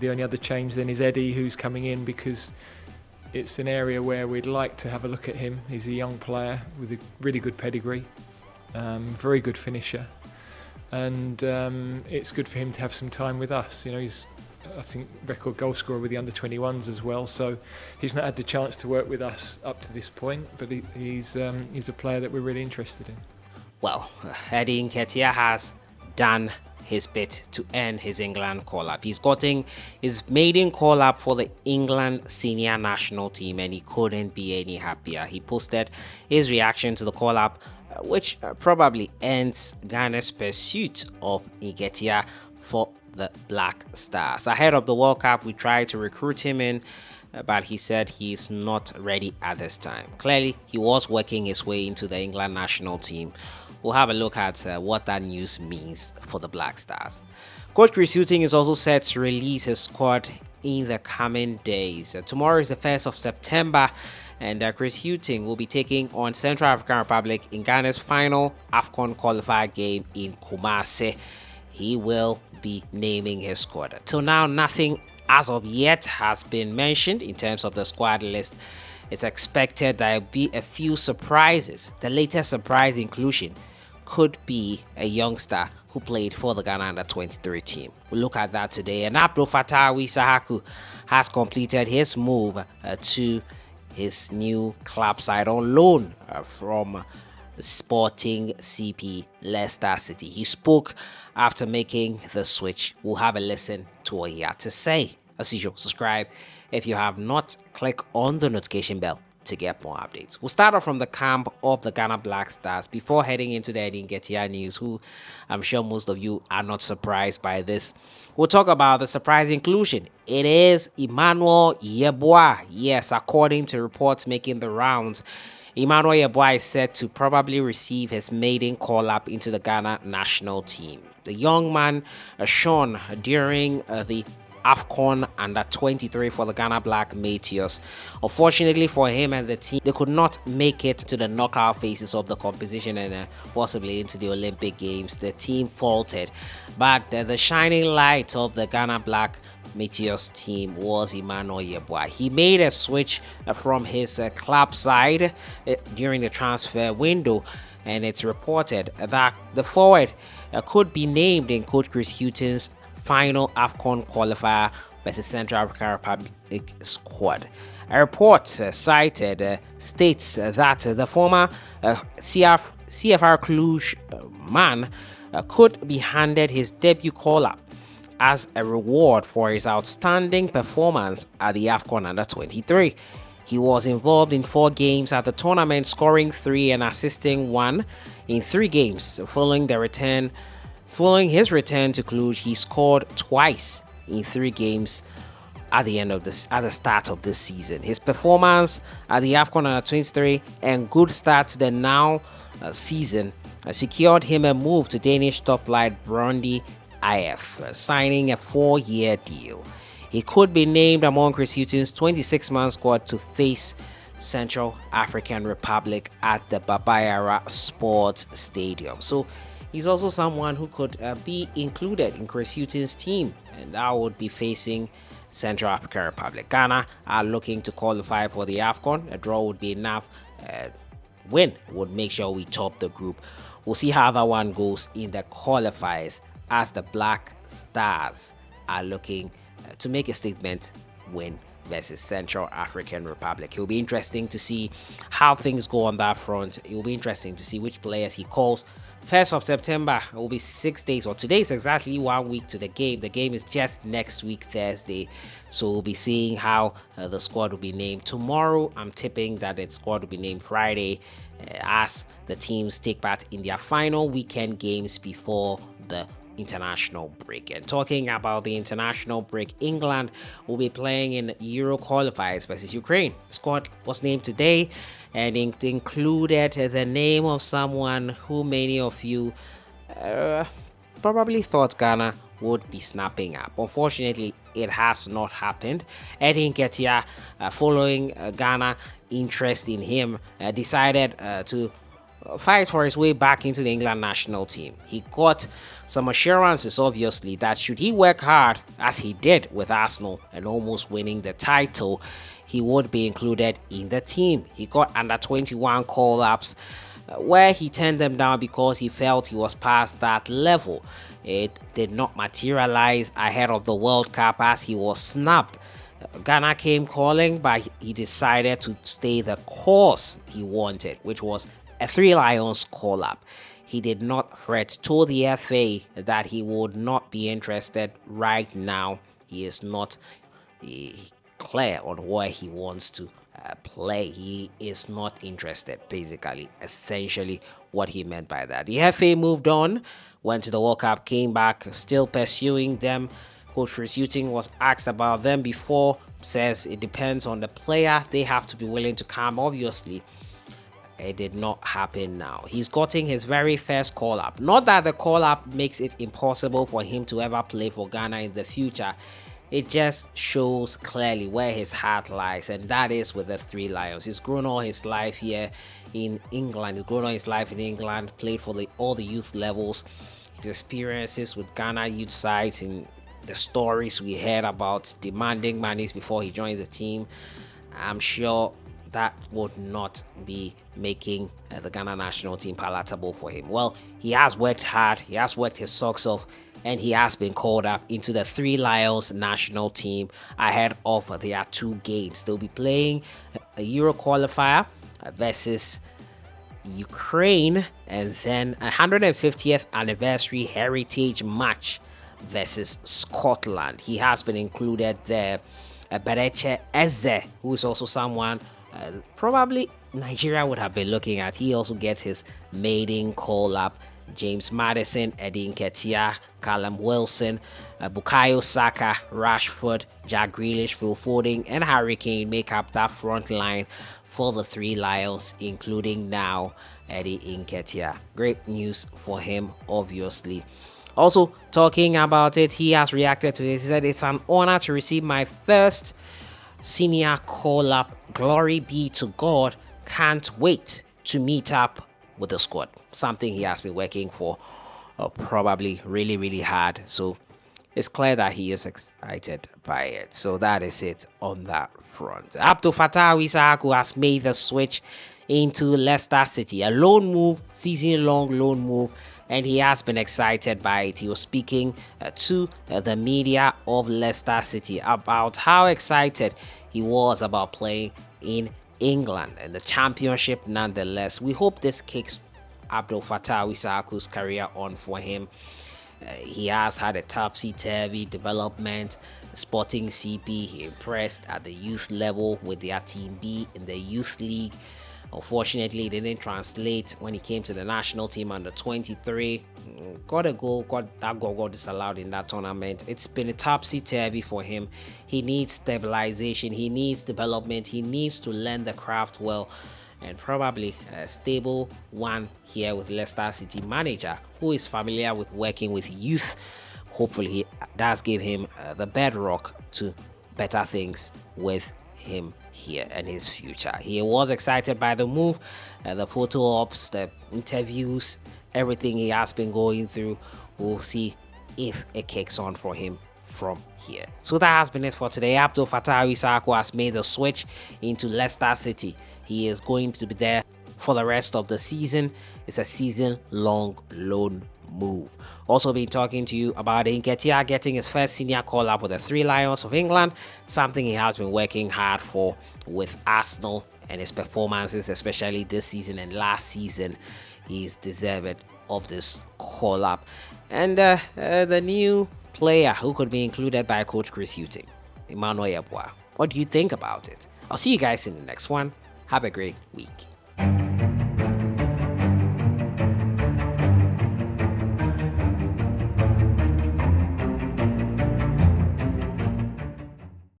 the only other change then is Eddie, who's coming in because it's an area where we'd like to have a look at him. He's a young player with a really good pedigree, very good finisher, and it's good for him to have some time with us. You know, he's, I think, record goal scorer with the under-21s as well, so he's not had the chance to work with us up to this point, but he's a player that we're really interested in. Well, Eddie Nketiah has done his bit to end his England call-up. He's gotten his maiden call-up for the England senior national team, and he couldn't be any happier. He posted his reaction to the call-up, which probably ends Ghana's pursuit of Nketiah for the Black Stars. Ahead of the World Cup, we tried to recruit him in, but he said he's not ready at this time. Clearly, he was working his way into the England national team. We'll have a look at what that news means for the Black Stars. Coach Chris Hughton is also set to release his squad in the coming days. Tomorrow is the 1st of September, and Chris Hughton will be taking on Central African Republic in Ghana's final AFCON qualifier game in Kumasi. He will be naming his squad. Till now, nothing as of yet has been mentioned in terms of the squad list. It's expected there will be a few surprises. The latest surprise inclusion could be a youngster who played for the Ghana Under-23 team. We'll look at that today. And Abdul Fattah ISSAHAKU has completed his move to his new club side on loan from Sporting CP Leicester City. He spoke after making the switch. We'll have a listen to what he had to say. As usual, subscribe if you have not. Click on the notification bell to get more updates. We'll start off from the camp of the Ghana Black Stars before heading into the Eddie Nketiah news, who I'm sure most of you are not surprised by this. We'll talk about the surprise inclusion. It is EMMANUEL Yeboah. Yes, according to reports making the rounds, EMMANUEL Yeboah is set to probably receive his maiden call-up into the Ghana national team. The young man shone during the AFCON Under-23 for the Ghana Black Meteors. Unfortunately for him and the team, they could not make it to the knockout phases of the competition and possibly into the Olympic Games. The team faltered, but the shining light of the Ghana Black Meteors team was EMMANUEL Yeboah. He made a switch from his club side during the transfer window, and it's reported that the forward could be named in Coach Chris Hughton's final AFCON qualifier versus Central African Republic squad. A report cited states that the former CFR Cluj man could be handed his debut call-up as a reward for his outstanding performance at the AFCON Under-23. He was involved in 4 games at the tournament, scoring 3 and assisting 1 in 3 games. Following his return to Cluj, he scored twice in 3 games at the start of this season. His performance at the AFCON Under-23 and good start to the now season secured him a move to Danish top flight Brøndby IF, signing a 4-year deal. He could be named among Chris Hughton's 26-man squad to face Central African Republic at the Baba Yara Sports Stadium. So he's also someone who could be included in Chris Hughton's team, and that would be facing Central African Republic. Ghana are looking to qualify for the AFCON. A draw would be enough. Win would make sure we top the group. We'll see how that one goes in the qualifiers, as the Black Stars are looking to make a statement win versus Central African Republic. It will be interesting to see how things go on that front. It will be interesting to see which players he calls. 1st of September, it will be 6 days, or today is exactly 1 week to the game. The game is just next week, Thursday. So we'll be seeing how the squad will be named. Tomorrow, I'm tipping that the squad will be named Friday, as the teams take part in their final weekend games before the international break. And talking about the international break, England will be playing in Euro qualifiers versus Ukraine. The squad was named today, and it included the name of someone who many of you probably thought Ghana would be snapping up. Unfortunately, it has not happened. Eddie Nketiah, following Ghana interest in him, decided to fight for his way back into the England national team. He got some assurances, obviously, that should he work hard, as he did with Arsenal and almost winning the title, he would be included in the team. He got under 21 call-ups, where he turned them down because he felt he was past that level. It did not materialize ahead of the World Cup as he was snubbed. Ghana came calling, but he decided to stay the course he wanted, which was a Three Lions call-up. He did not fret, told the FA that he would not be interested right now. He is not clear on where he wants to play. He is not interested, basically, essentially what he meant by that. The FA moved on, went to the World Cup, came back, still pursuing them. Coach Chris Hughton was asked about them before, says it depends on the player. They have to be willing to come, obviously. It did not happen now. He's gotten his very first call-up. Not that the call-up makes it impossible for him to ever play for Ghana in the future. It just shows clearly where his heart lies, and that is with the Three Lions. He's grown all his life here in England. He's grown all his life in England, played for all the youth levels. His experiences with Ghana youth sides and the stories we heard about demanding monies before he joins the team, I'm sure that would not be making the Ghana national team palatable for him. Well, he has worked hard, he has worked his socks off, and he has been called up into the Three Lions national team ahead of their 2 games. They'll be playing a Euro qualifier versus Ukraine, and then a 150th anniversary heritage match versus Scotland. He has been included there. Bereche Eze, who is also someone probably Nigeria would have been looking at. He also gets his maiden call-up. James Maddison, Eddie Nketiah, Callum Wilson, Bukayo Saka, Rashford, Jack Grealish, Phil Foden, and Harry Kane make up that front line for the Three Lions, including now Eddie Nketiah. Great news for him, obviously. Also, talking about it, he has reacted to this. He said, "It's an honor to receive my first senior call-up. Glory be to God. Can't wait to meet up with the squad." Something he has been working for probably really hard. So it's clear that he is excited by it. So that is it on that front. Abdul Fattah ISSAHAKU has made the switch into Leicester City. A loan move, season-long loan move, and he has been excited by it. He was speaking to the media of Leicester City about how excited he was about playing in England and the championship nonetheless. We hope this kicks Abdul Fattah ISSAHAKU's career on for him. He has had a topsy-turvy development. Sporting CP, he impressed at the youth level with their Team B in the youth league. Unfortunately, it didn't translate when he came to the national team under 23. Got a goal, that goal got disallowed in that tournament. It's been a topsy-turvy for him. He needs stabilization, he needs development, he needs to learn the craft well, and probably a stable one here with Leicester City manager who is familiar with working with youth. Hopefully, he does give him the bedrock to better things with him here and his future. He was excited by the move, the photo ops, the interviews, everything he has been going through. We'll see if it kicks on for him from here. So that has been it for today. Abdul Fattah ISSAHAKU has made the switch into Leicester City. He is going to be there for the rest of the season. It's a season-long loan move. Also been talking to you about Nketiah getting his first senior call-up with the Three Lions of England, something he has been working hard for with Arsenal, and his performances, especially this season and last season, he's deserved of this call-up. And the new player who could be included by Coach Chris Hughton, EMMANUEL Yeboah. What do you think about it? I'll see you guys in the next one. Have a great week.